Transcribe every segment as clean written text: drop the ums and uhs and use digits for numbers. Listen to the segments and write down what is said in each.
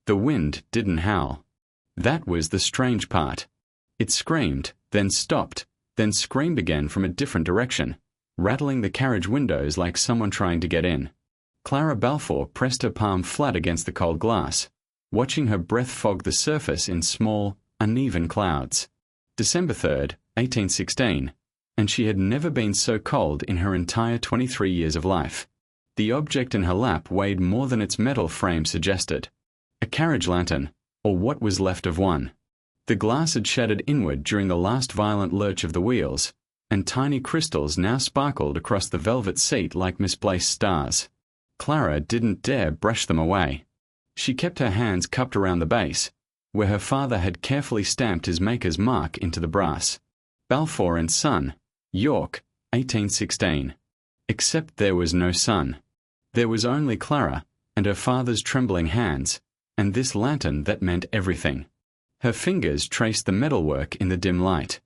The wind didn't howl. That was the strange part. It screamed, then stopped, then screamed again from a different direction, rattling the carriage windows like someone trying to get in. Clara Balfour pressed her palm flat against the cold glass, watching her breath fog the surface in small, uneven clouds. December 3rd, 1816, and she had never been so cold in her entire 23 years of life. The object in her lap weighed more than its metal frame suggested. A carriage lantern, or what was left of one. The glass had shattered inward during the last violent lurch of the wheels, and tiny crystals now sparkled across the velvet seat like misplaced stars. Clara didn't dare brush them away. She kept her hands cupped around the base, where her father had carefully stamped his maker's mark into the brass. Balfour and Son, York, 1816. Except there was no son. There was only Clara, and her father's trembling hands, and this lantern that meant everything. Her fingers traced the metalwork in the dim light.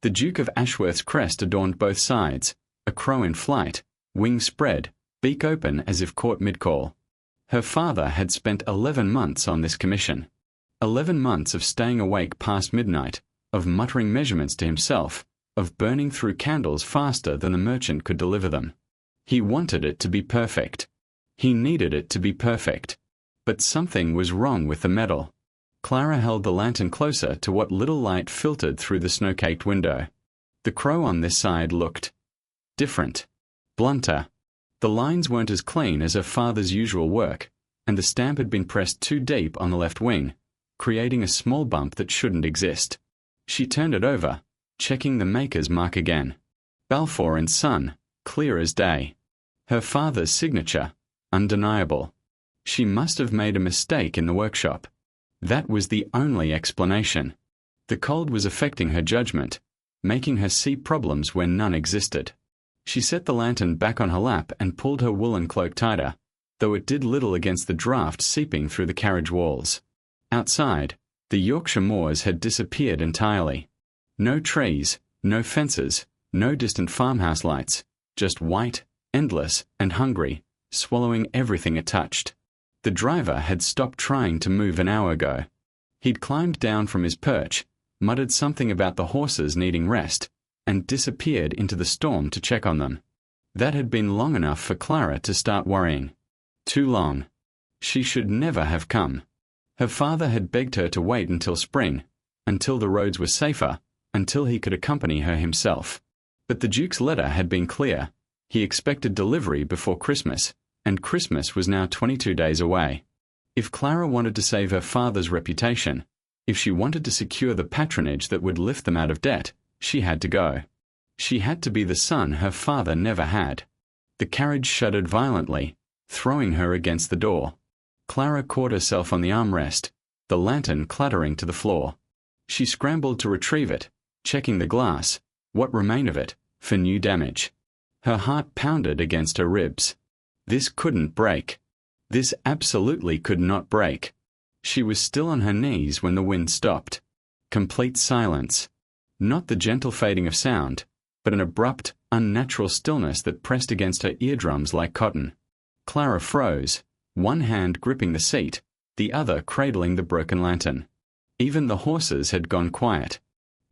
The Duke of Ashworth's crest adorned both sides, a crow in flight, wings spread, beak open as if caught mid-call. Her father had spent 11 months on this commission. 11 months of staying awake past midnight, of muttering measurements to himself, of burning through candles faster than the merchant could deliver them. He wanted it to be perfect. He needed it to be perfect. But something was wrong with the metal. Clara held the lantern closer to what little light filtered through the snow-caked window. The crow on this side looked different, blunter. The lines weren't as clean as her father's usual work, and the stamp had been pressed too deep on the left wing, creating a small bump that shouldn't exist. She turned it over, checking the maker's mark again. Balfour and Son, clear as day. Her father's signature, undeniable. She must have made a mistake in the workshop. That was the only explanation. The cold was affecting her judgment, making her see problems where none existed. She set the lantern back on her lap and pulled her woolen cloak tighter, though it did little against the draught seeping through the carriage walls. Outside, the Yorkshire moors had disappeared entirely. No trees, no fences, no distant farmhouse lights, just white, endless, and hungry, swallowing everything it touched. The driver had stopped trying to move an hour ago. He'd climbed down from his perch, muttered something about the horses needing rest, and disappeared into the storm to check on them. That had been long enough for Clara to start worrying. Too long. She should never have come. Her father had begged her to wait until spring, until the roads were safer, until he could accompany her himself. But the Duke's letter had been clear. He expected delivery before Christmas, and Christmas was now 22 days away. If Clara wanted to save her father's reputation, if she wanted to secure the patronage that would lift them out of debt, she had to go. She had to be the son her father never had. The carriage shuddered violently, throwing her against the door. Clara caught herself on the armrest, the lantern clattering to the floor. She scrambled to retrieve it, checking the glass, what remained of it, for new damage. Her heart pounded against her ribs. This couldn't break. This absolutely could not break. She was still on her knees when the wind stopped. Complete silence. Not the gentle fading of sound, but an abrupt, unnatural stillness that pressed against her eardrums like cotton. Clara froze, one hand gripping the seat, the other cradling the broken lantern. Even the horses had gone quiet.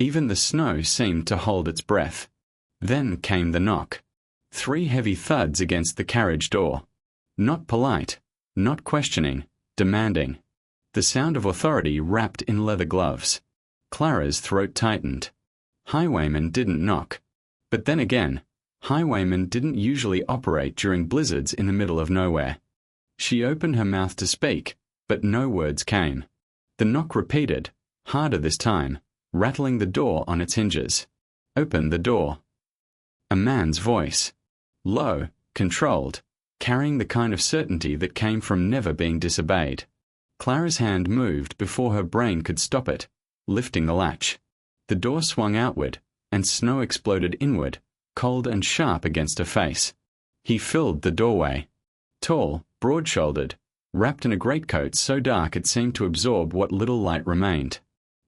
Even the snow seemed to hold its breath. Then came the knock. 3 heavy thuds against the carriage door. Not polite, not questioning, demanding. The sound of authority wrapped in leather gloves. Clara's throat tightened. Highwaymen didn't knock. But then again, highwaymen didn't usually operate during blizzards in the middle of nowhere. She opened her mouth to speak, but no words came. The knock repeated, harder this time, rattling the door on its hinges. Open the door. A man's voice. Low, controlled, carrying the kind of certainty that came from never being disobeyed. Clara's hand moved before her brain could stop it, lifting the latch. The door swung outward, and snow exploded inward, cold and sharp against her face. He filled the doorway. Tall, broad-shouldered, wrapped in a greatcoat so dark it seemed to absorb what little light remained.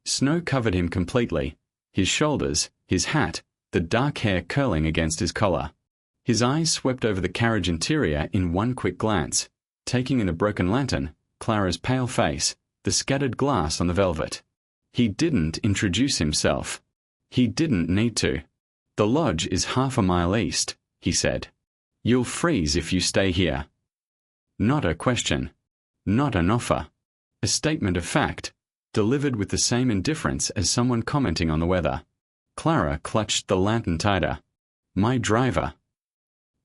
Snow covered him completely, his shoulders, his hat, the dark hair curling against his collar. His eyes swept over the carriage interior in one quick glance, taking in the broken lantern, Clara's pale face, the scattered glass on the velvet. He didn't introduce himself. He didn't need to. "The lodge is 1/2 a mile east," he said. "You'll freeze if you stay here." Not a question. Not an offer. A statement of fact, delivered with the same indifference as someone commenting on the weather. Clara clutched the lantern tighter. "My driver."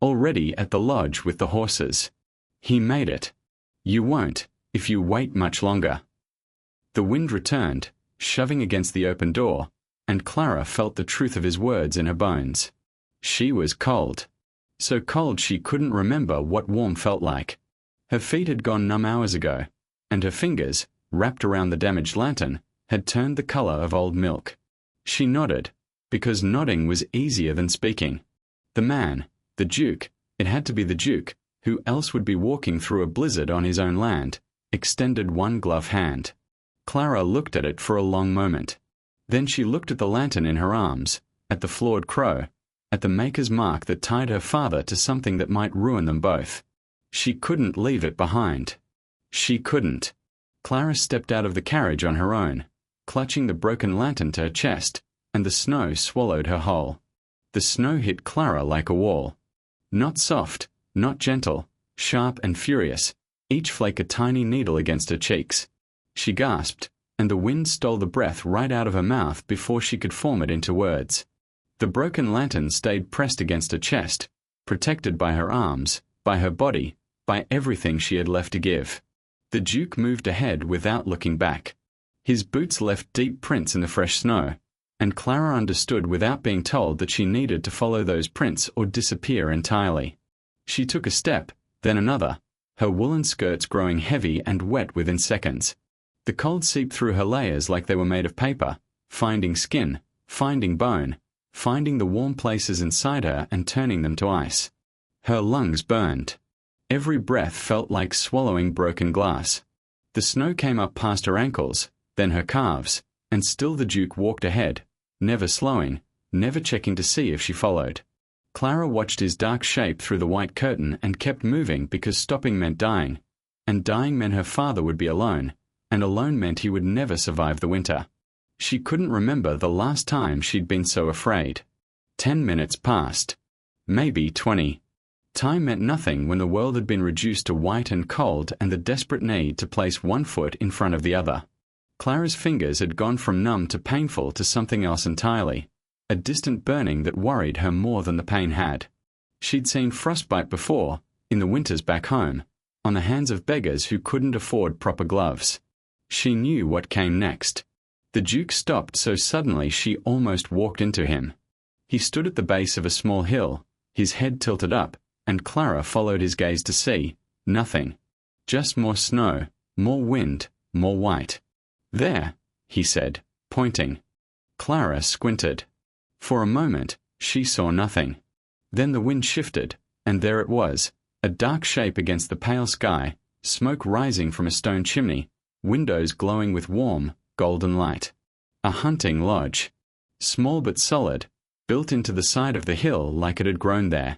Already at the lodge with the horses. He made it. "You won't, if you wait much longer." The wind returned, shoving against the open door, and Clara felt the truth of his words in her bones. She was cold. So cold she couldn't remember what warm felt like. Her feet had gone numb hours ago, and her fingers, wrapped around the damaged lantern, had turned the color of old milk. She nodded, because nodding was easier than speaking. The man, the Duke, it had to be the Duke, who else would be walking through a blizzard on his own land, extended one gloved hand. Clara looked at it for a long moment. Then she looked at the lantern in her arms, at the flawed crow, at the maker's mark that tied her father to something that might ruin them both. She couldn't leave it behind. She couldn't. Clara stepped out of the carriage on her own, clutching the broken lantern to her chest, and the snow swallowed her whole. The snow hit Clara like a wall. Not soft, not gentle, sharp and furious, each flake a tiny needle against her cheeks. She gasped, and the wind stole the breath right out of her mouth before she could form it into words. The broken lantern stayed pressed against her chest, protected by her arms, by her body, by everything she had left to give. The Duke moved ahead without looking back. His boots left deep prints in the fresh snow, and Clara understood without being told that she needed to follow those prints or disappear entirely. She took a step, then another, her woolen skirts growing heavy and wet within seconds. The cold seeped through her layers like they were made of paper, finding skin, finding bone, finding the warm places inside her and turning them to ice. Her lungs burned. Every breath felt like swallowing broken glass. The snow came up past her ankles, then her calves, and still the Duke walked ahead, never slowing, never checking to see if she followed. Clara watched his dark shape through the white curtain and kept moving because stopping meant dying, and dying meant her father would be alone, and alone meant he would never survive the winter. She couldn't remember the last time she'd been so afraid. 10 minutes passed. Maybe 20. Time meant nothing when the world had been reduced to white and cold and the desperate need to place one foot in front of the other. Clara's fingers had gone from numb to painful to something else entirely, a distant burning that worried her more than the pain had. She'd seen frostbite before, in the winters back home, on the hands of beggars who couldn't afford proper gloves. She knew what came next. The Duke stopped so suddenly she almost walked into him. He stood at the base of a small hill, his head tilted up, and Clara followed his gaze to see nothing. Just more snow, more wind, more white. "There," he said, pointing. Clara squinted. For a moment, she saw nothing. Then the wind shifted, and there it was, a dark shape against the pale sky, smoke rising from a stone chimney, windows glowing with warm, golden light. A hunting lodge. Small but solid, built into the side of the hill like it had grown there.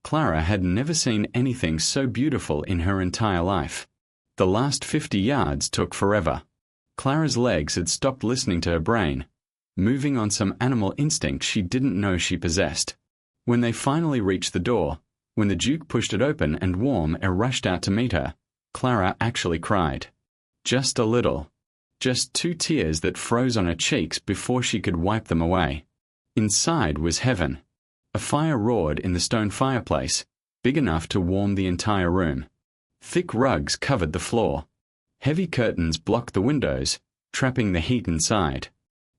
Clara had never seen anything so beautiful in her entire life. The last 50 yards took forever. Clara's legs had stopped listening to her brain, moving on some animal instinct she didn't know she possessed. When they finally reached the door, when the Duke pushed it open and warm air rushed out to meet her, Clara actually cried. Just a little. Just 2 tears that froze on her cheeks before she could wipe them away. Inside was heaven. A fire roared in the stone fireplace, big enough to warm the entire room. Thick rugs covered the floor. Heavy curtains blocked the windows, trapping the heat inside.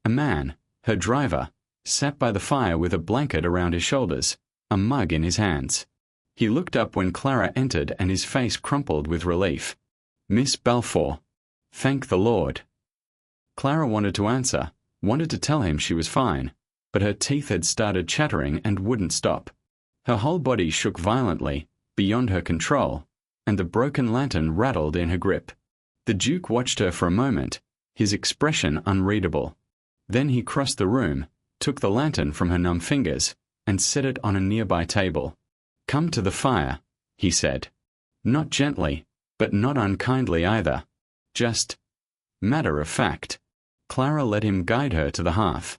A man, her driver, sat by the fire with a blanket around his shoulders, a mug in his hands. He looked up when Clara entered and his face crumpled with relief. "Miss Balfour. Thank the Lord." Clara wanted to answer, wanted to tell him she was fine, but her teeth had started chattering and wouldn't stop. Her whole body shook violently, beyond her control, and the broken lantern rattled in her grip. The Duke watched her for a moment, his expression unreadable. Then he crossed the room, took the lantern from her numb fingers, and set it on a nearby table. "Come to the fire," he said. Not gently, but not unkindly either. Just matter of fact. Clara let him guide her to the hearth.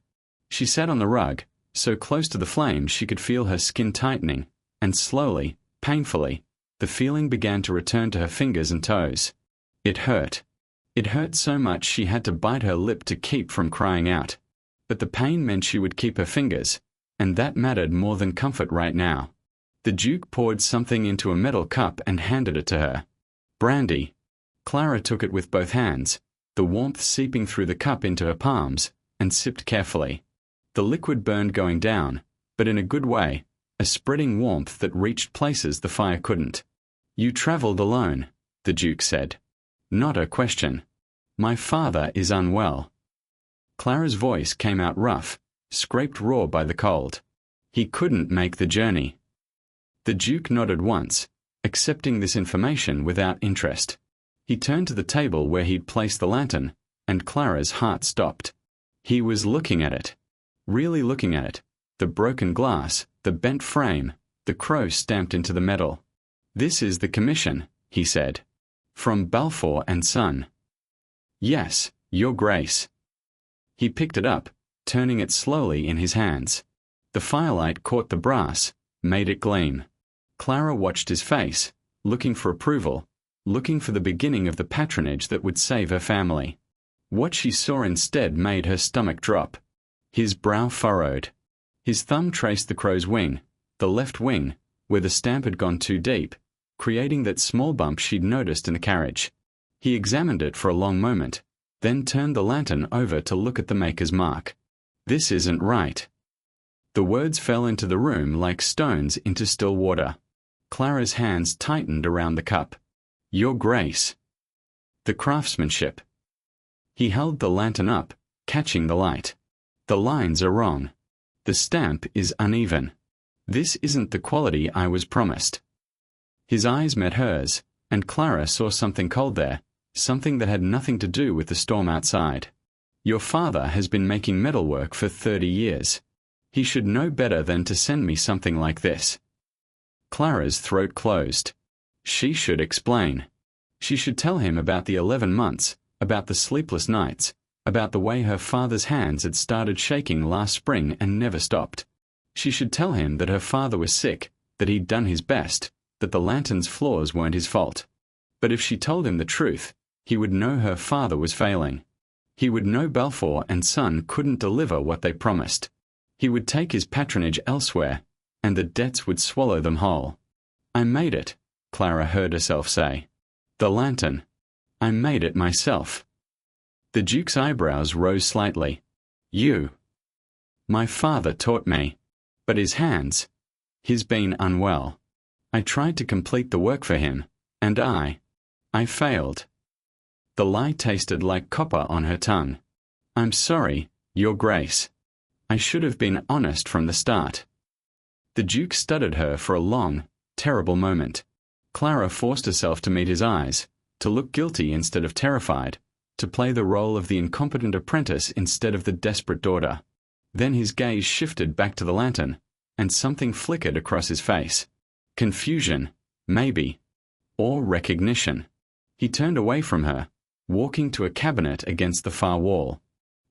She sat on the rug, so close to the flames she could feel her skin tightening, and slowly, painfully, the feeling began to return to her fingers and toes. It hurt. It hurt so much she had to bite her lip to keep from crying out. But the pain meant she would keep her fingers, and that mattered more than comfort right now. The Duke poured something into a metal cup and handed it to her. Brandy. Clara took it with both hands, the warmth seeping through the cup into her palms, and sipped carefully. The liquid burned going down, but in a good way, a spreading warmth that reached places the fire couldn't. You travelled alone, the Duke said. Not a question. My father is unwell. Clara's voice came out rough, scraped raw by the cold. He couldn't make the journey. The Duke nodded once, accepting this information without interest. He turned to the table where he'd placed the lantern, and Clara's heart stopped. He was looking at it. Really looking at it. The broken glass, the bent frame, the crow stamped into the metal. This is the commission, he said. From Balfour and Son. Yes, Your Grace. He picked it up, turning it slowly in his hands. The firelight caught the brass, made it gleam. Clara watched his face, looking for approval, looking for the beginning of the patronage that would save her family. What she saw instead made her stomach drop. His brow furrowed. His thumb traced the crow's wing, the left wing, where the stamp had gone too deep, creating that small bump she'd noticed in the carriage. He examined it for a long moment, then turned the lantern over to look at the maker's mark. This isn't right. The words fell into the room like stones into still water. Clara's hands tightened around the cup. Your Grace. The craftsmanship. He held the lantern up, catching the light. The lines are wrong. The stamp is uneven. This isn't the quality I was promised. His eyes met hers, and Clara saw something cold there, something that had nothing to do with the storm outside. Your father has been making metalwork for 30 years. He should know better than to send me something like this. Clara's throat closed. She should explain. She should tell him about the 11 months, about the sleepless nights, about the way her father's hands had started shaking last spring and never stopped. She should tell him that her father was sick, that he'd done his best, that the lantern's flaws weren't his fault. But if she told him the truth, he would know her father was failing. He would know Balfour and Son couldn't deliver what they promised. He would take his patronage elsewhere, and the debts would swallow them whole. I made it, Clara heard herself say. The lantern. I made it myself. The Duke's eyebrows rose slightly. You. My father taught me. But his hands. He's been unwell. I tried to complete the work for him, and I failed. The lie tasted like copper on her tongue. I'm sorry, Your Grace. I should have been honest from the start. The Duke studied her for a long, terrible moment. Clara forced herself to meet his eyes, to look guilty instead of terrified, to play the role of the incompetent apprentice instead of the desperate daughter. Then his gaze shifted back to the lantern, and something flickered across his face. Confusion, maybe, or recognition. He turned away from her, walking to a cabinet against the far wall.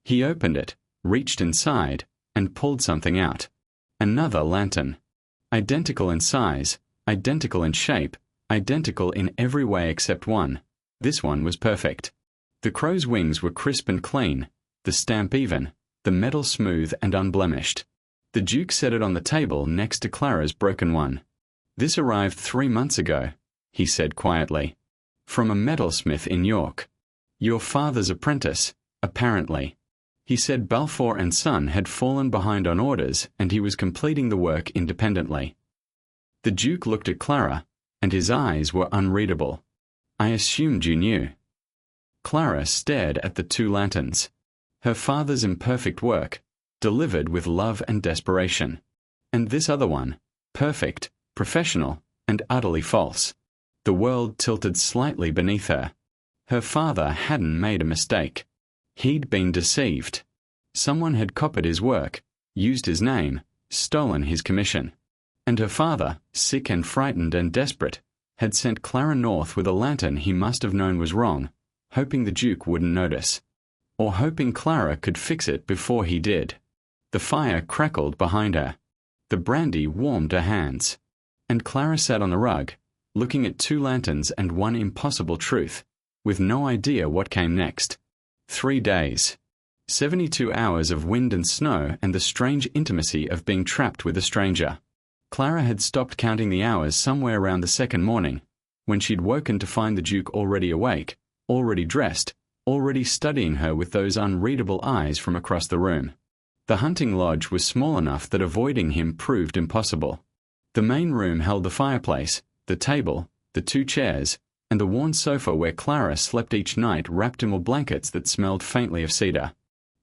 He opened it, reached inside, and pulled something out. Another lantern. Identical in size, identical in shape, identical in every way except one. This one was perfect. The crow's wings were crisp and clean, the stamp even, the metal smooth and unblemished. The Duke set it on the table next to Clara's broken one. This arrived 3 months ago, he said quietly. From a metalsmith in York. Your father's apprentice, apparently. He said Balfour and Son had fallen behind on orders and he was completing the work independently. The Duke looked at Clara, and his eyes were unreadable. I assumed you knew. Clara stared at the 2 lanterns. Her father's imperfect work, delivered with love and desperation. And this other one, perfect, professional, and utterly false. The world tilted slightly beneath her. Her father hadn't made a mistake. He'd been deceived. Someone had copied his work, used his name, stolen his commission. And her father, sick and frightened and desperate, had sent Clara north with a lantern he must have known was wrong, hoping the Duke wouldn't notice, or hoping Clara could fix it before he did. The fire crackled behind her. The brandy warmed her hands. And Clara sat on the rug, looking at 2 lanterns and one impossible truth, with no idea what came next. 3 days. 72 hours of wind and snow and the strange intimacy of being trapped with a stranger. Clara had stopped counting the hours somewhere around the 2nd morning, when she'd woken to find the Duke already awake, already dressed, already studying her with those unreadable eyes from across the room. The hunting lodge was small enough that avoiding him proved impossible. The main room held the fireplace, the table, the 2 chairs, and the worn sofa where Clara slept each night wrapped in blankets that smelled faintly of cedar.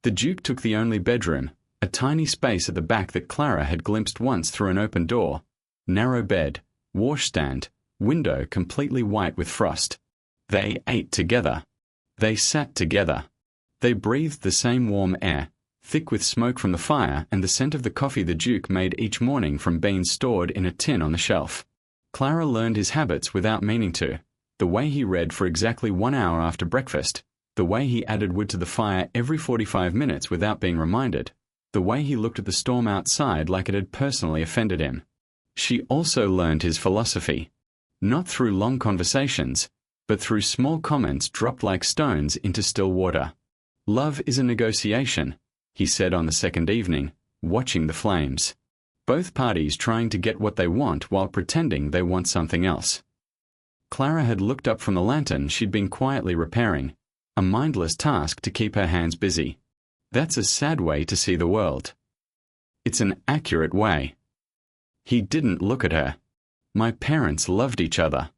The Duke took the only bedroom, a tiny space at the back that Clara had glimpsed once through an open door. Narrow bed, washstand, window completely white with frost. They ate together. They sat together. They breathed the same warm air, thick with smoke from the fire and the scent of the coffee the Duke made each morning from beans stored in a tin on the shelf. Clara learned his habits without meaning to, the way he read for exactly 1 hour after breakfast, the way he added wood to the fire every 45 minutes without being reminded, the way he looked at the storm outside like it had personally offended him. She also learned his philosophy, not through long conversations, but through small comments dropped like stones into still water. "Love is a negotiation," he said on the 2nd evening, watching the flames. Both parties trying to get what they want while pretending they want something else. Clara had looked up from the lantern she'd been quietly repairing, a mindless task to keep her hands busy. That's a sad way to see the world. It's an accurate way. He didn't look at her. My parents loved each other.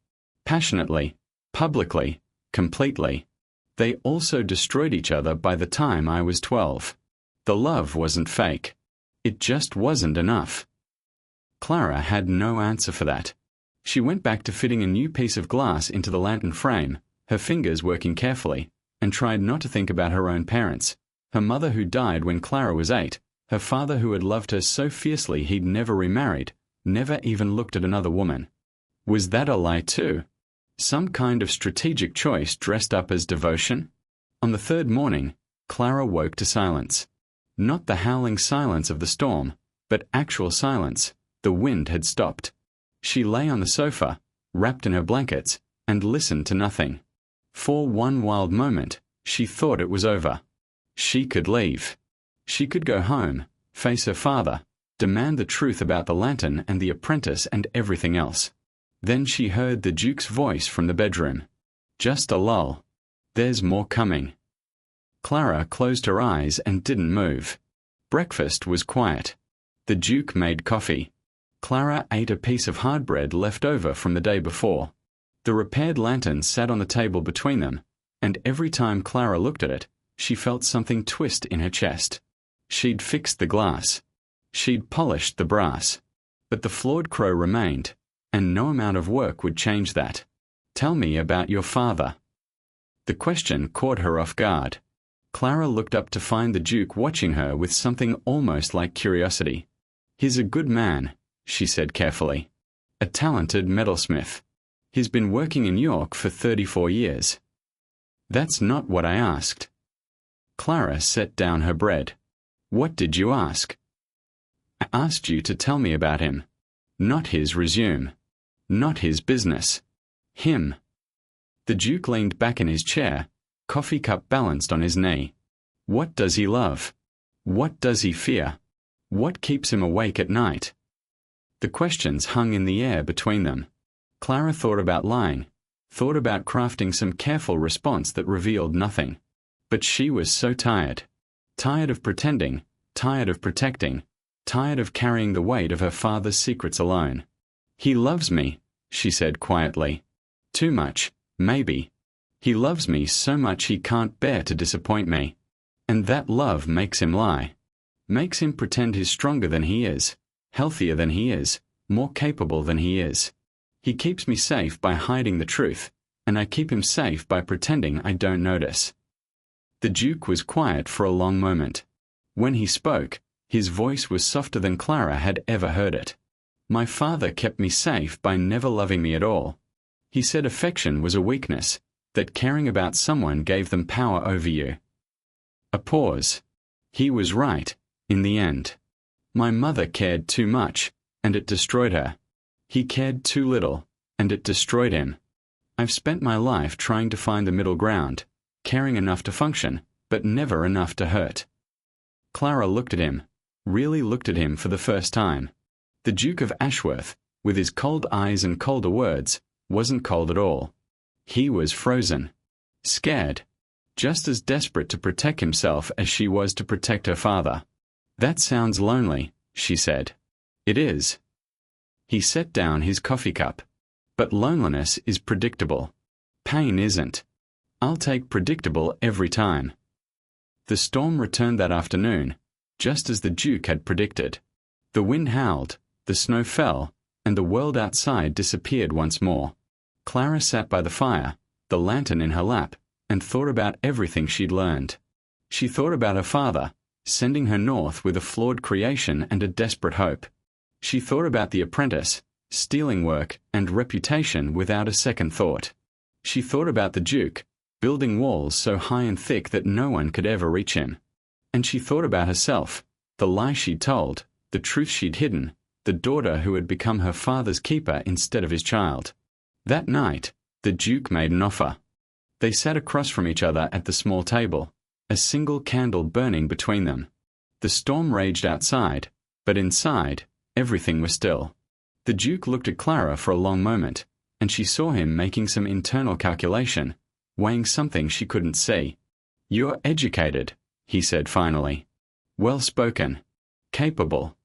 Passionately, publicly, completely. They also destroyed each other by the time I was 12. The love wasn't fake. It just wasn't enough. Clara had no answer for that. She went back to fitting a new piece of glass into the lantern frame, her fingers working carefully, and tried not to think about her own parents, her mother who died when Clara was 8, her father who had loved her so fiercely he'd never remarried, never even looked at another woman. Was that a lie too? Some kind of strategic choice dressed up as devotion? On the 3rd morning, Clara woke to silence. Not the howling silence of the storm, but actual silence. The wind had stopped. She lay on the sofa, wrapped in her blankets, and listened to nothing. For one wild moment, she thought it was over. She could leave. She could go home, face her father, demand the truth about the lantern and the apprentice and everything else. Then she heard the Duke's voice from the bedroom. Just a lull. There's more coming. Clara closed her eyes and didn't move. Breakfast was quiet. The Duke made coffee. Clara ate a piece of hard bread left over from the day before. The repaired lantern sat on the table between them, and every time Clara looked at it, she felt something twist in her chest. She'd fixed the glass. She'd polished the brass. But the flawed crow remained, and no amount of work would change that. "Tell me about your father." The question caught her off guard. Clara looked up to find the Duke watching her with something almost like curiosity. "He's a good man," she said carefully. "A talented metalsmith. He's been working in York for 34 years. "That's not what I asked." Clara set down her bread. "What did you ask?" "I asked you to tell me about him. Not his resume. Not his business. Him." The Duke leaned back in his chair, coffee cup balanced on his knee. "What does he love? What does he fear? What keeps him awake at night?" The questions hung in the air between them. Clara thought about lying, thought about crafting some careful response that revealed nothing. But she was so tired. Tired of pretending, tired of protecting, tired of carrying the weight of her father's secrets alone. "He loves me," she said quietly. "Too much, maybe. He loves me so much he can't bear to disappoint me. And that love makes him lie. Makes him pretend he's stronger than he is, healthier than he is, more capable than he is. He keeps me safe by hiding the truth, and I keep him safe by pretending I don't notice." The Duke was quiet for a long moment. When he spoke, his voice was softer than Clara had ever heard it. "My father kept me safe by never loving me at all. He said affection was a weakness, that caring about someone gave them power over you. A pause. He was right, in the end. My mother cared too much, and it destroyed her. He cared too little, and it destroyed him. I've spent my life trying to find the middle ground, caring enough to function, but never enough to hurt. Clara looked at him, really looked at him for the first time. The Duke of Ashworth, with his cold eyes and colder words, wasn't cold at all. He was frozen. Scared. Just as desperate to protect himself as she was to protect her father. That sounds lonely, she said. It is. He set down his coffee cup. But loneliness is predictable. Pain isn't. I'll take predictable every time. The storm returned that afternoon, just as the Duke had predicted. The wind howled, the snow fell, and the world outside disappeared once more. Clara sat by the fire, the lantern in her lap, and thought about everything she'd learned. She thought about her father, sending her north with a flawed creation and a desperate hope. She thought about the apprentice, stealing work and reputation without a second thought. She thought about the Duke, building walls so high and thick that no one could ever reach him. And she thought about herself, the lie she'd told, the truth she'd hidden, the daughter who had become her father's keeper instead of his child. That night, the Duke made an offer. They sat across from each other at the small table, a single candle burning between them. The storm raged outside, but inside, everything was still. The Duke looked at Clara for a long moment, and she saw him making some internal calculation, weighing something she couldn't see. "You're educated," he said finally. "Well-spoken. Capable.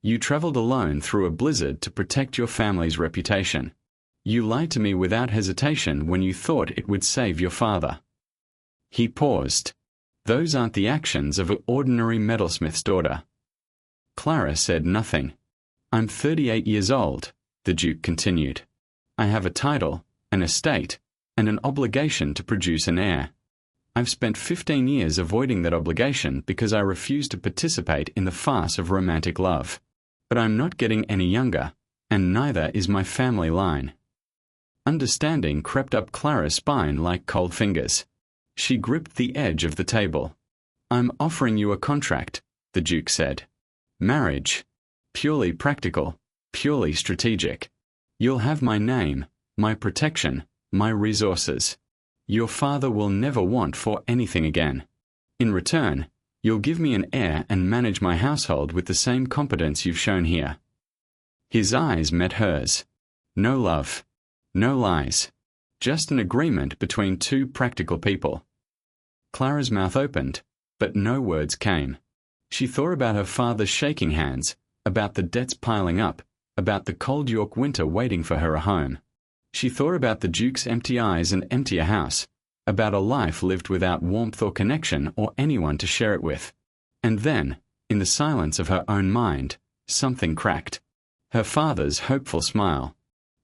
You traveled alone through a blizzard to protect your family's reputation. You lied to me without hesitation when you thought it would save your father." He paused. Those aren't the actions of an ordinary metalsmith's daughter. Clara said nothing. "I'm 38 years old," the Duke continued. "I have a title, an estate, and an obligation to produce an heir. I've spent 15 years avoiding that obligation because I refuse to participate in the farce of romantic love. But I'm not getting any younger, and neither is my family line." Understanding crept up Clara's spine like cold fingers. She gripped the edge of the table. "I'm offering you a contract," the Duke said. "Marriage. Purely practical, purely strategic. You'll have my name, my protection, my resources. Your father will never want for anything again. In return, you'll give me an heir and manage my household with the same competence you've shown here." His eyes met hers. No love. No lies. Just an agreement between two practical people. Clara's mouth opened, but no words came. She thought about her father's shaking hands, about the debts piling up, about the cold York winter waiting for her a home. She thought about the Duke's empty eyes and emptier house, about a life lived without warmth or connection or anyone to share it with. And then, in the silence of her own mind, something cracked. Her father's hopeful smile.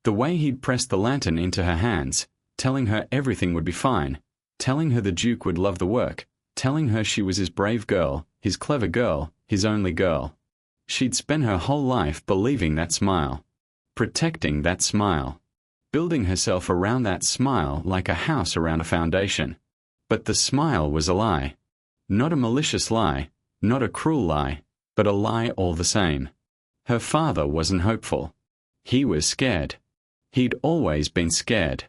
The way he'd pressed the lantern into her hands, telling her everything would be fine, telling her the Duke would love the work, telling her she was his brave girl, his clever girl, his only girl. She'd spent her whole life believing that smile, protecting that smile, building herself around that smile like a house around a foundation. But the smile was a lie. Not a malicious lie, not a cruel lie, but a lie all the same. Her father wasn't hopeful. He was scared. He'd always been scared.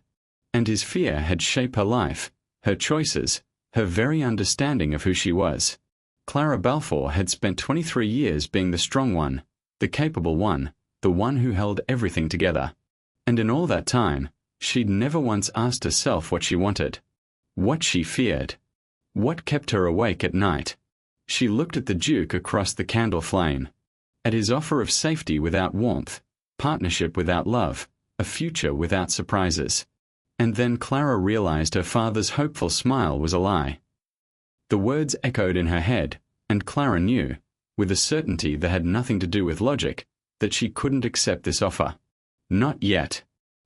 And his fear had shaped her life, her choices, her very understanding of who she was. Clara Balfour had spent 23 years being the strong one, the capable one, the one who held everything together. And in all that time, she'd never once asked herself what she wanted, what she feared, what kept her awake at night. She looked at the Duke across the candle flame, at his offer of safety without warmth, partnership without love, a future without surprises. And then Clara realized her father's hopeful smile was a lie. The words echoed in her head, and Clara knew, with a certainty that had nothing to do with logic, that she couldn't accept this offer. Not yet.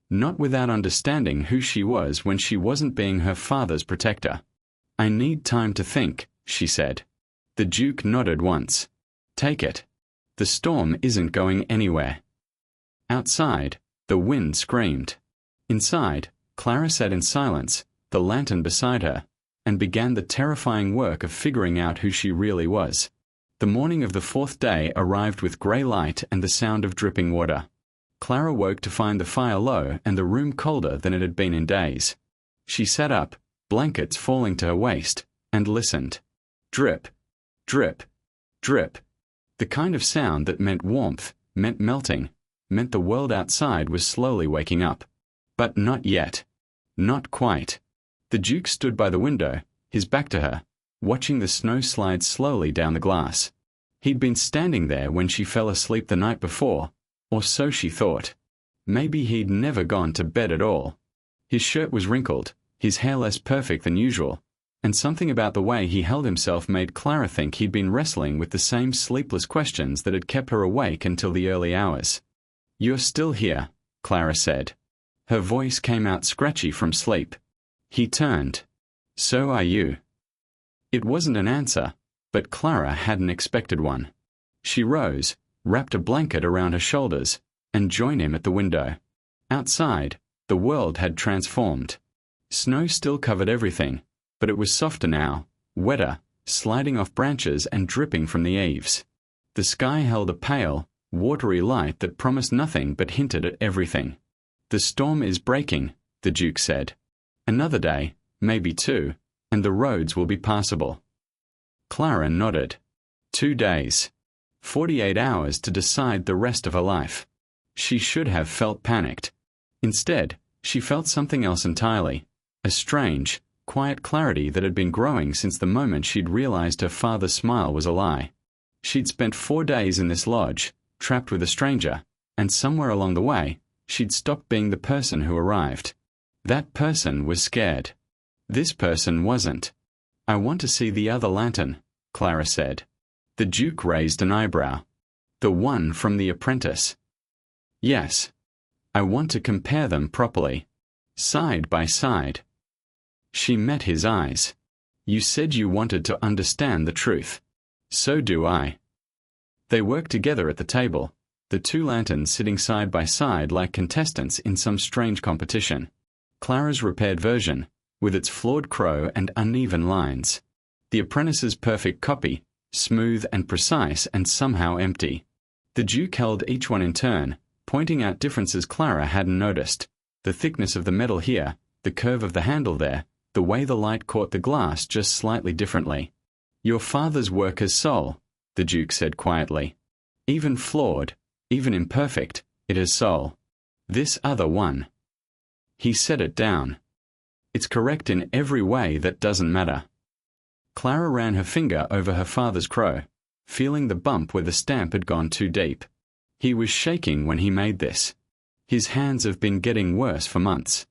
Not without understanding who she was when she wasn't being her father's protector. "I need time to think," she said. The Duke nodded once. "Take it. The storm isn't going anywhere." Outside, the wind screamed. Inside, Clara sat in silence, the lantern beside her, and began the terrifying work of figuring out who she really was. The morning of the fourth day arrived with grey light and the sound of dripping water. Clara woke to find the fire low and the room colder than it had been in days. She sat up, blankets falling to her waist, and listened. Drip, drip, drip. The kind of sound that meant warmth, meant melting, meant the world outside was slowly waking up. But not yet. Not quite. The Duke stood by the window, his back to her, watching the snow slide slowly down the glass. He'd been standing there when she fell asleep the night before, or so she thought. Maybe he'd never gone to bed at all. His shirt was wrinkled, his hair less perfect than usual, and something about the way he held himself made Clara think he'd been wrestling with the same sleepless questions that had kept her awake until the early hours. "You're still here," Clara said. Her voice came out scratchy from sleep. He turned. "So are you." It wasn't an answer, but Clara hadn't expected one. She rose, wrapped a blanket around her shoulders, and joined him at the window. Outside, the world had transformed. Snow still covered everything, but it was softer now, wetter, sliding off branches and dripping from the eaves. The sky held a pale, watery light that promised nothing but hinted at everything. "The storm is breaking," the Duke said. "Another day, maybe two, and the roads will be passable." Clara nodded. 2 days. 48 hours to decide the rest of her life. She should have felt panicked. Instead, she felt something else entirely. A strange, quiet clarity that had been growing since the moment she'd realized her father's smile was a lie. She'd spent 4 days in this lodge, trapped with a stranger, and somewhere along the way, she'd stopped being the person who arrived. That person was scared. This person wasn't. "I want to see the other lantern," Clara said. The Duke raised an eyebrow. "The one from The Apprentice." "Yes. I want to compare them properly. Side by side." She met his eyes. "You said you wanted to understand the truth. So do I." They worked together at the table, the 2 lanterns sitting side by side like contestants in some strange competition. Clara's repaired version, with its flawed crow and uneven lines. The Apprentice's perfect copy, smooth and precise and somehow empty. The Duke held each one in turn, pointing out differences Clara hadn't noticed. The thickness of the metal here, the curve of the handle there, the way the light caught the glass just slightly differently. "Your father's work has soul," the Duke said quietly. "Even flawed, even imperfect, it has soul. This other one." He set it down. "It's correct in every way that doesn't matter." Clara ran her finger over her father's crow, feeling the bump where the stamp had gone too deep. He was shaking when he made this. His hands have been getting worse for months.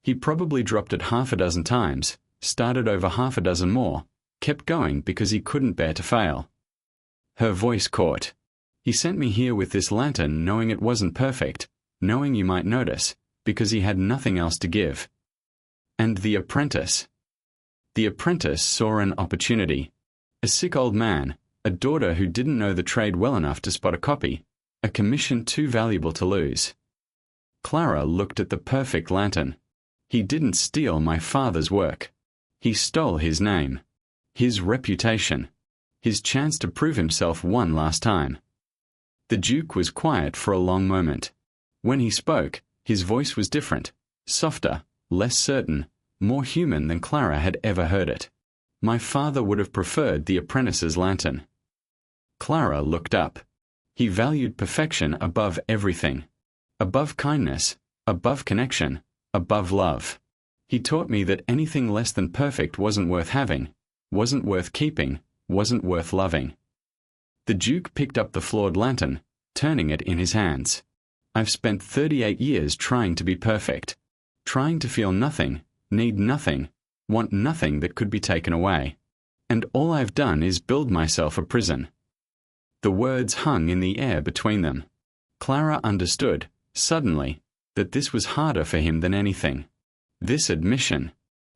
He probably dropped it 6 times, started over 6 more, kept going because he couldn't bear to fail. Her voice caught. "He sent me here with this lantern knowing it wasn't perfect, knowing you might notice, because he had nothing else to give." And the apprentice. The apprentice saw an opportunity. A sick old man, a daughter who didn't know the trade well enough to spot a copy, a commission too valuable to lose. Clara looked at the perfect lantern. "He didn't steal my father's work. He stole his name, his reputation, his chance to prove himself one last time." The Duke was quiet for a long moment. When he spoke, his voice was different, softer, less certain, more human than Clara had ever heard it. "My father would have preferred the apprentice's lantern." Clara looked up. He valued perfection above everything. Above kindness, above connection, above love. "He taught me that anything less than perfect wasn't worth having, wasn't worth keeping, wasn't worth loving." The Duke picked up the flawed lantern, turning it in his hands. "I've spent 38 years trying to be perfect, trying to feel nothing, need nothing, want nothing that could be taken away. And all I've done is build myself a prison." The words hung in the air between them. Clara understood, suddenly, that this was harder for him than anything. This admission,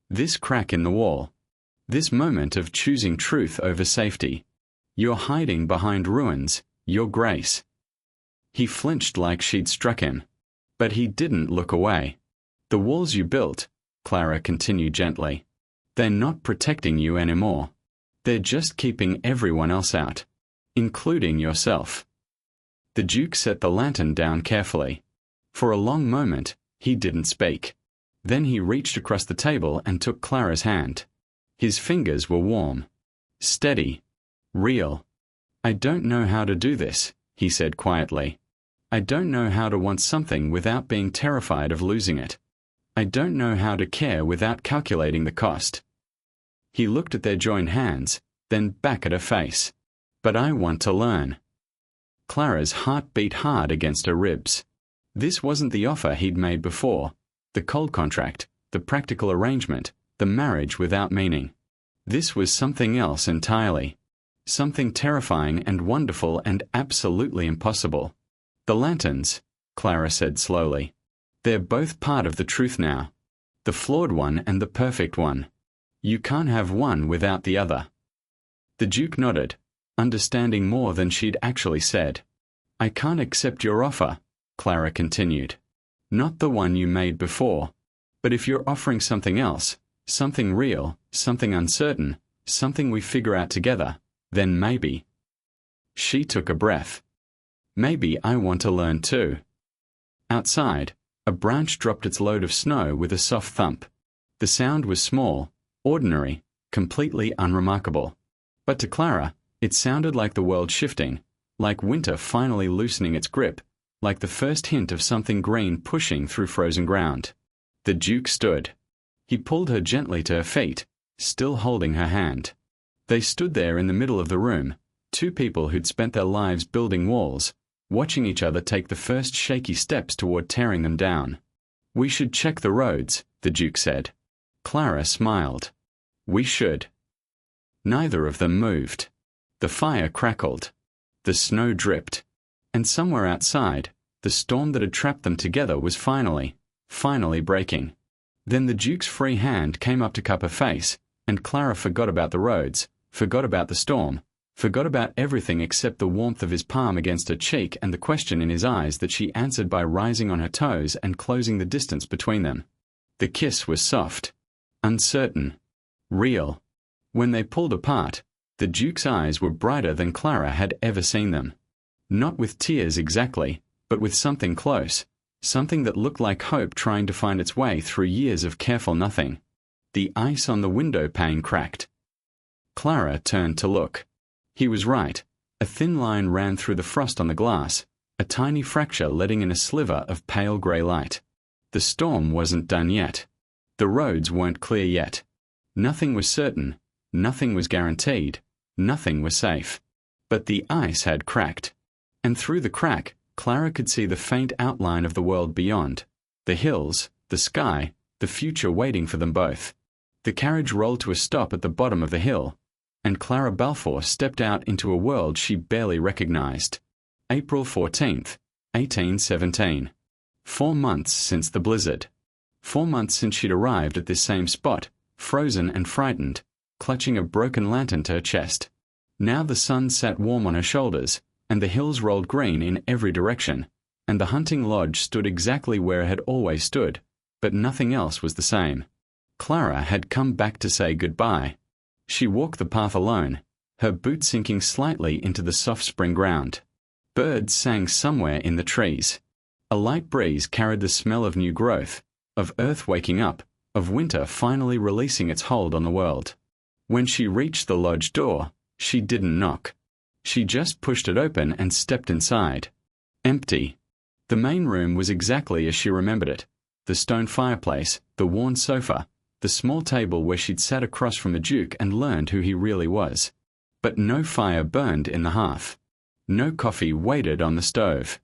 this crack in the wall, this moment of choosing truth over safety. "You're hiding behind ruins, Your Grace." He flinched like she'd struck him. But he didn't look away. "The walls you built, Clara continued gently. They're not protecting you anymore. They're just keeping everyone else out, including yourself. The Duke set the lantern down carefully. For a long moment, he didn't speak. Then he reached across the table and took Clara's hand. His fingers were warm, steady, real. I don't know how to do this, he said quietly. I don't know how to want something without being terrified of losing it. I don't know how to care without calculating the cost. He looked at their joined hands, then back at her face. But I want to learn. Clara's heart beat hard against her ribs. This wasn't the offer he'd made before, the cold contract, the practical arrangement, the marriage without meaning. This was something else entirely. Something terrifying and wonderful and absolutely impossible. The lanterns, Clara said slowly. They're both part of the truth now. The flawed one and the perfect one. You can't have one without the other. The Duke nodded, understanding more than she'd actually said. I can't accept your offer, Clara continued. Not the one you made before. But if you're offering something else, something real, something uncertain, something we figure out together, then maybe. She took a breath. Maybe I want to learn too. Outside, a branch dropped its load of snow with a soft thump. The sound was small, ordinary, completely unremarkable. But to Clara, it sounded like the world shifting, like winter finally loosening its grip, like the first hint of something green pushing through frozen ground. The Duke stood. He pulled her gently to her feet, still holding her hand. They stood there in the middle of the room, two people who'd spent their lives building walls, watching each other take the first shaky steps toward tearing them down. We should check the roads, the Duke said. Clara smiled. We should. Neither of them moved. The fire crackled. The snow dripped. And somewhere outside, the storm that had trapped them together was finally breaking. Then the Duke's free hand came up to cup her face, and Clara forgot about the roads, forgot about the storm, forgot about everything except the warmth of his palm against her cheek and the question in his eyes that she answered by rising on her toes and closing the distance between them. The kiss was soft, uncertain, real. When they pulled apart, the Duke's eyes were brighter than Clara had ever seen them. Not with tears exactly, but with something close, something that looked like hope trying to find its way through years of careful nothing. The ice on the window pane cracked. Clara turned to look. He was right. A thin line ran through the frost on the glass, a tiny fracture letting in a sliver of pale grey light. The storm wasn't done yet. The roads weren't clear yet. Nothing was certain, nothing was guaranteed, nothing was safe. But the ice had cracked. And through the crack, Clara could see the faint outline of the world beyond. The hills, the sky, the future waiting for them both. The carriage rolled to a stop at the bottom of the hill, and Clara Balfour stepped out into a world she barely recognized. April 14th, 1817. 4 months since the blizzard. 4 months since she'd arrived at this same spot, frozen and frightened, clutching a broken lantern to her chest. Now the sun sat warm on her shoulders, and the hills rolled green in every direction, and the hunting lodge stood exactly where it had always stood, but nothing else was the same. Clara had come back to say goodbye. She walked the path alone, her boots sinking slightly into the soft spring ground. Birds sang somewhere in the trees. A light breeze carried the smell of new growth, of earth waking up, of winter finally releasing its hold on the world. When she reached the lodge door, she didn't knock. She just pushed it open and stepped inside. Empty. The main room was exactly as she remembered it. The stone fireplace, the worn sofa, the small table where she'd sat across from the Duke and learned who he really was. But no fire burned in the hearth. No coffee waited on the stove.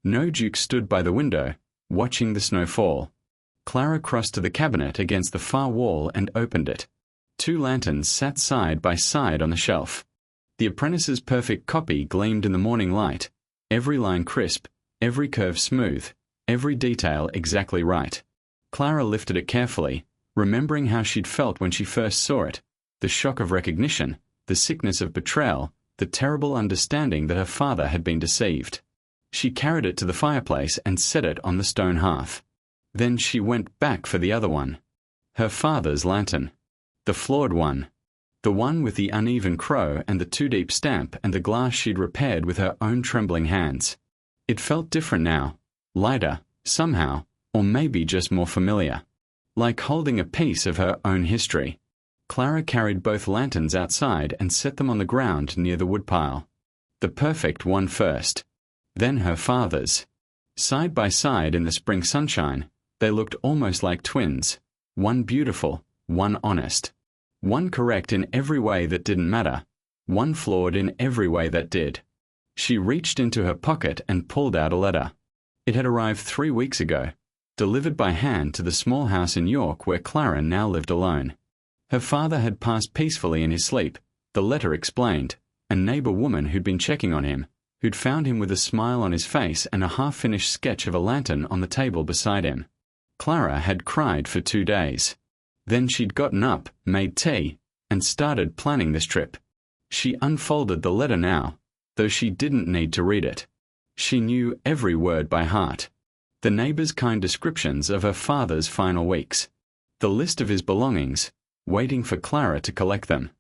No Duke stood by the window, watching the snow fall. Clara crossed to the cabinet against the far wall and opened it. 2 lanterns sat side by side on the shelf. The apprentice's perfect copy gleamed in the morning light, every line crisp, every curve smooth, every detail exactly right. Clara lifted it carefully, remembering how she'd felt when she first saw it, the shock of recognition, the sickness of betrayal, the terrible understanding that her father had been deceived. She carried it to the fireplace and set it on the stone hearth. Then she went back for the other one. Her father's lantern. The flawed one. The one with the uneven crow and the too-deep stamp and the glass she'd repaired with her own trembling hands. It felt different now, lighter, somehow, or maybe just more familiar. Like holding a piece of her own history. Clara carried both lanterns outside and set them on the ground near the woodpile. The perfect one first. Then her father's. Side by side in the spring sunshine, they looked almost like twins. One beautiful, one honest. One correct in every way that didn't matter. One flawed in every way that did. She reached into her pocket and pulled out a letter. It had arrived 3 weeks ago, delivered by hand to the small house in York where Clara now lived alone. Her father had passed peacefully in his sleep, the letter explained, a neighbor woman who'd been checking on him, who'd found him with a smile on his face and a half-finished sketch of a lantern on the table beside him. Clara had cried for 2 days. Then she'd gotten up, made tea, and started planning this trip. She unfolded the letter now, though she didn't need to read it. She knew every word by heart. The neighbor's kind descriptions of her father's final weeks. The list of his belongings, waiting for Clara to collect them.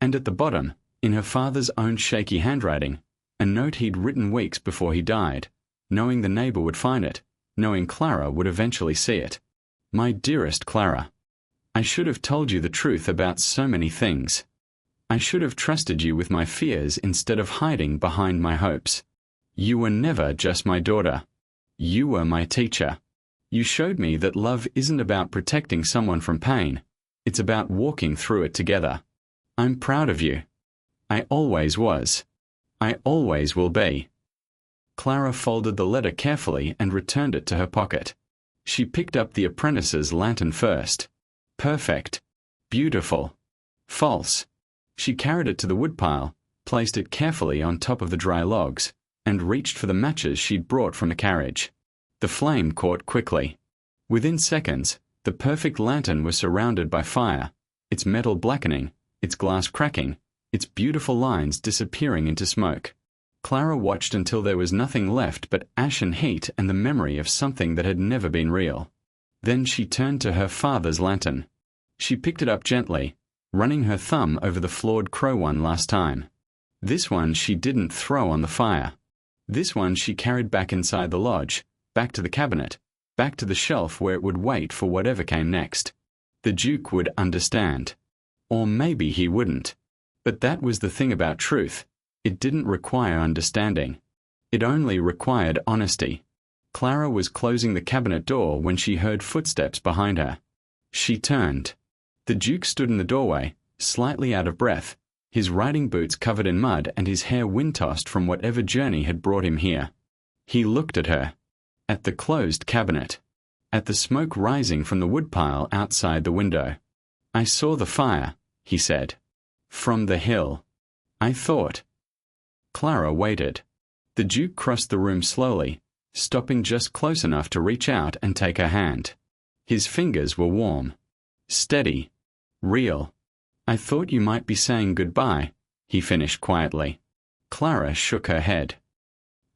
And at the bottom, in her father's own shaky handwriting, a note he'd written weeks before he died, knowing the neighbor would find it, knowing Clara would eventually see it. My dearest Clara, I should have told you the truth about so many things. I should have trusted you with my fears instead of hiding behind my hopes. You were never just my daughter. You were my teacher. You showed me that love isn't about protecting someone from pain. It's about walking through it together. I'm proud of you. I always was. I always will be. Clara folded the letter carefully and returned it to her pocket. She picked up the apprentice's lantern first. Perfect. Beautiful. False. She carried it to the woodpile, placed it carefully on top of the dry logs, and reached for the matches she'd brought from the carriage. The flame caught quickly. Within seconds, the perfect lantern was surrounded by fire, its metal blackening, its glass cracking, its beautiful lines disappearing into smoke. Clara watched until there was nothing left but ash and heat and the memory of something that had never been real. Then she turned to her father's lantern. She picked it up gently, running her thumb over the flawed crow one last time. This one she didn't throw on the fire. This one she carried back inside the lodge, back to the cabinet, back to the shelf where it would wait for whatever came next. The Duke would understand. Or maybe he wouldn't. But that was the thing about truth. It didn't require understanding. It only required honesty. Clara was closing the cabinet door when she heard footsteps behind her. She turned. The Duke stood in the doorway, slightly out of breath, his riding boots covered in mud and his hair wind-tossed from whatever journey had brought him here. He looked at her. At the closed cabinet. At the smoke rising from the woodpile outside the window. I saw the fire, he said. From the hill. I thought. Clara waited. The Duke crossed the room slowly, stopping just close enough to reach out and take her hand. His fingers were warm. Steady. Real. I thought you might be saying goodbye, he finished quietly. Clara shook her head.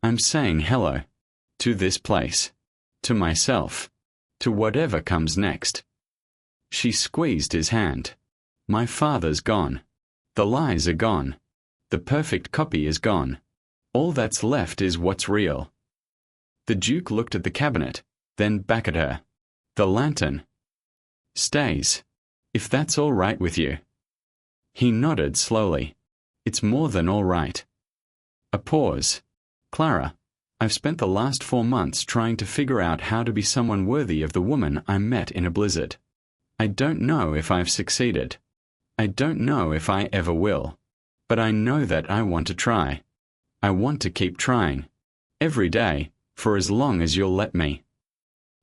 I'm saying hello. To this place. To myself. To whatever comes next. She squeezed his hand. My father's gone. The lies are gone. The perfect copy is gone. All that's left is what's real. The Duke looked at the cabinet, then back at her. The lantern. Stays. If that's all right with you. He nodded slowly. It's more than all right. A pause. Clara, I've spent the last 4 months trying to figure out how to be someone worthy of the woman I met in a blizzard. I don't know if I've succeeded. I don't know if I ever will. But I know that I want to try. I want to keep trying. Every day, for as long as you'll let me.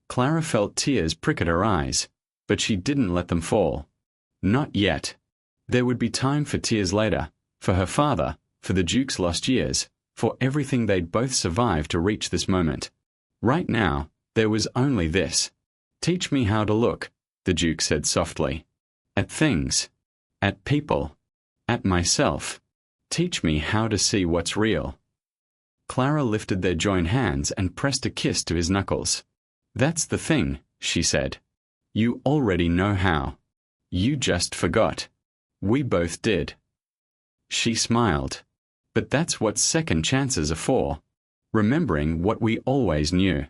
Clara felt tears prick at her eyes, but she didn't let them fall. Not yet. There would be time for tears later, for her father, for the Duke's lost years, for everything they'd both survived to reach this moment. Right now, there was only this. Teach me how to look, the Duke said softly. At things. At people. At myself. Teach me how to see what's real. Clara lifted their joined hands and pressed a kiss to his knuckles. That's the thing, she said. You already know how. You just forgot. We both did. She smiled. But that's what second chances are for. Remembering what we always knew.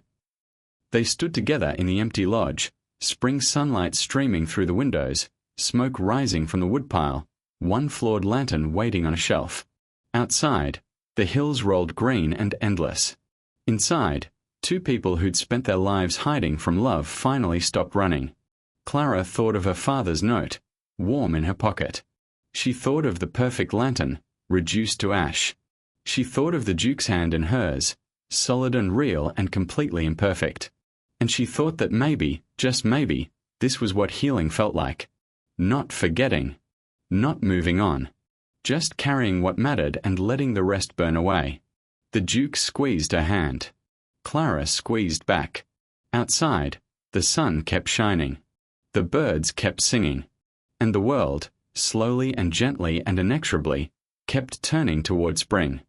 They stood together in the empty lodge, spring sunlight streaming through the windows, smoke rising from the woodpile, one flawed lantern waiting on a shelf. Outside, the hills rolled green and endless. Inside, two people who'd spent their lives hiding from love finally stopped running. Clara thought of her father's note, warm in her pocket. She thought of the perfect lantern, reduced to ash. She thought of the Duke's hand in hers, solid and real and completely imperfect. And she thought that maybe, just maybe, this was what healing felt like. Not forgetting. Not moving on. Just carrying what mattered and letting the rest burn away. The Duke squeezed her hand. Clara squeezed back. Outside, the sun kept shining. The birds kept singing. And the world, slowly and gently and inexorably, kept turning toward spring.